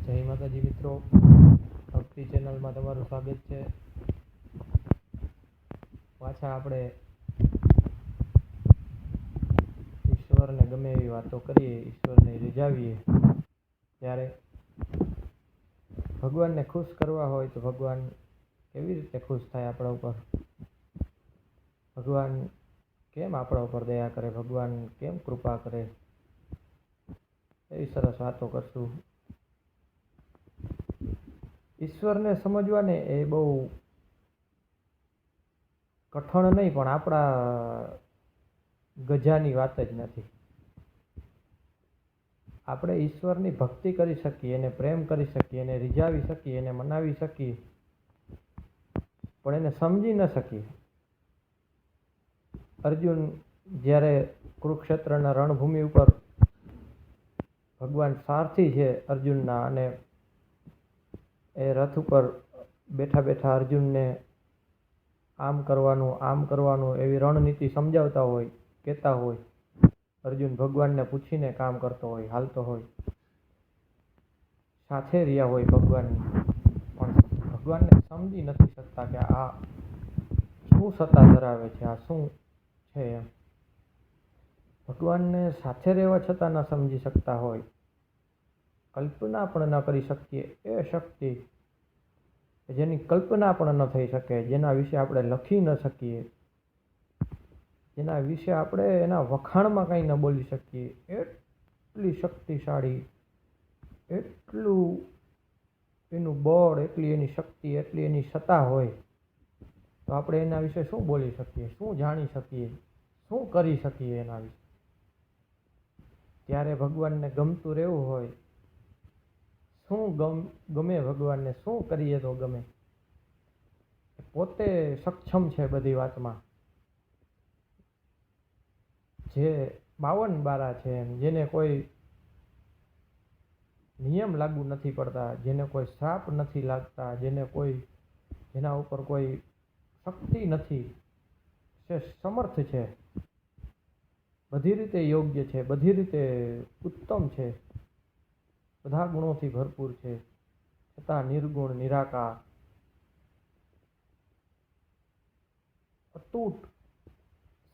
જય માતાજી મિત્રો, ભક્તિ ચેનલમાં તમારું સ્વાગત છે. પાછા આપણે ઈશ્વરને ગમે એવી વાતો કરીએ, ઈશ્વરને રીઝાવીએ, ત્યારે ભગવાનને ખુશ કરવા હોય તો ભગવાન કેવી રીતે ખુશ થાય આપણા ઉપર? ભગવાન કેમ આપણા ઉપર દયા કરે? ભગવાન કેમ કૃપા કરે? એવી સરસ વાતો કરશું. ઈશ્વરને સમજવાને એ બહુ કઠણ નહીં, પણ આપણા ગજાની વાત જ નથી. આપણે ઈશ્વરની ભક્તિ કરી શકીએ, એને પ્રેમ કરી શકીએ, એને રીઝાવી શકીએ, એને મનાવી શકીએ, પણ એને સમજી ન શકીએ. અર્જુન જ્યારે કુરુક્ષેત્રના રણભૂમિ ઉપર ભગવાન સારથી છે અર્જુનના, અને એ રથ ઉપર બેઠા બેઠા અર્જુનને આમ કરવાનું એવી રણનીતિ સમજાવતા હોય, કહેતા હોય. અર્જુન ભગવાનને પૂછીને કામ કરતો હોય, હાલતો હોય, સાથે રહ્યા હોય ભગવાનની, પણ ભગવાનને સમજી નથી શકતા કે આ શું સત્તા ધરાવે છે, આ શું છે એમ. ભગવાનને સાથે રહેવા છતાં ન સમજી શકતા હોય, કલ્પના પણ ન કરી શકીએ એ શક્તિ, જેની કલ્પના પણ ન થઈ શકે, જેના વિશે આપણે લખી ન શકીએ, જેના વિશે આપણે એના વખાણમાં કંઈ ન બોલી શકીએ, એટલી શક્તિશાળી, એટલું એનું બળ, એટલી એની શક્તિ, એટલી એની સત્તા હોય, તો આપણે એના વિશે શું બોલી શકીએ, શું જાણી શકીએ, શું કરી શકીએ એના વિશે? ત્યારે ભગવાનને ગમતું રહેવું હોય, શું ગમે ભગવાનને? શું કરીએ તો ગમે? પોતે સક્ષમ છે બધી વાતમાં. જે 52 બારા છે એમ, જેને કોઈ નિયમ લાગુ નથી પડતા, જેને કોઈ શ્રાપ નથી લાગતા, જેના ઉપર કોઈ શક્તિ નથી, જે સમર્થ છે, બધી રીતે યોગ્ય છે, બધી રીતે ઉત્તમ છે, બધા ગુણોથી ભરપૂર છે, છતાં નિર્ગુણ, નિરાકાર, અતૂટ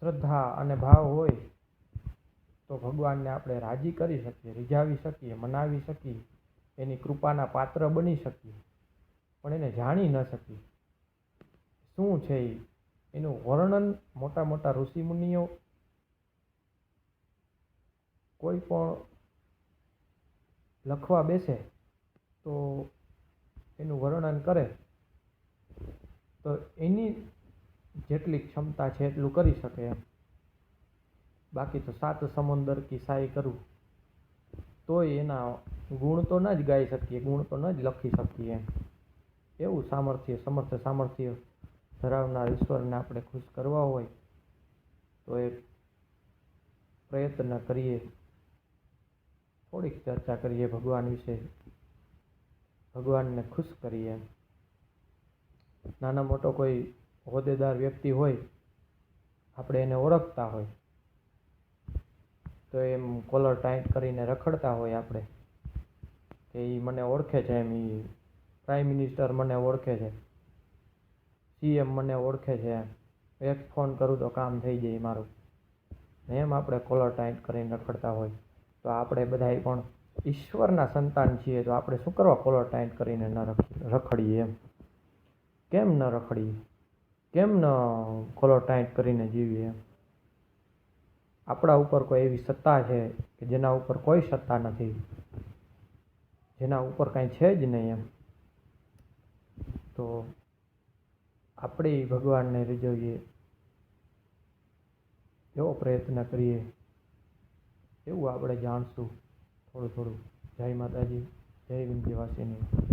શ્રદ્ધા અને ભાવ હોય તો ભગવાનને આપણે રાજી કરી શકીએ, રીઝાવી શકીએ, મનાવી શકીએ, એની કૃપાના પાત્ર બની શકીએ, પણ એને જાણી ન શકીએ શું છે એ. એનું વર્ણન મોટા મોટા ઋષિમુનિઓ કોઈ પણ લખવા બેસે તો એનું વર્ણન કરે તો એની જેટલી ક્ષમતા છે એટલું કરી શકે એમ. બાકી તો 7 સમુંદર કી સાઈ કરું તોય એના ગુણ તો ન જ ગાઈ શકીએ, ગુણ તો ન જ લખી શકીએ એમ. એવું સામર્થ્ય ધરાવનાર ઈશ્વરને આપણે ખુશ કરવા હોય તો એ પ્રયત્ન કરીએ, થોડીક ચર્ચા કરીએ ભગવાન વિશે, ભગવાનને ખુશ કરીએ. નાનો મોટો કોઈ હોદ્દેદાર વ્યક્તિ હોય, આપણે એને ઓળખતા હોય તો એમ કોલર ટાઈટ કરીને રખડતા હોય આપણે કે એ મને ઓળખે છે, એમ એ પ્રાઇમ મિનિસ્ટર મને ઓળખે છે, CM મને ઓળખે છે, એક ફોન કરું તો કામ થઈ જાય મારું, એમ આપણે કોલર ટાઈટ કરીને રખડતા હોય. તો આપણે બધાય પણ ઈશ્વરના સંતાન છીએ, તો આપણે શું કરવા કોલર ટાઈટ કરીને ન રખડીએ એમ? કેમ ન રખડીએ? કેમ ન કોલર ટાઈટ કરીને જીવીએ એમ? આપણા ઉપર કોઈ એવી સત્તા છે કે જેના ઉપર કોઈ સત્તા નથી, જેના ઉપર કાંઈ છે જ નહીં એમ. તો આપણે ભગવાનને રીઝવીએ એવો પ્રયત્ન કરીએ, એવું આપણે જાણશું થોડું થોડું. જય માતાજી, જય વિંધ્યવાસિની.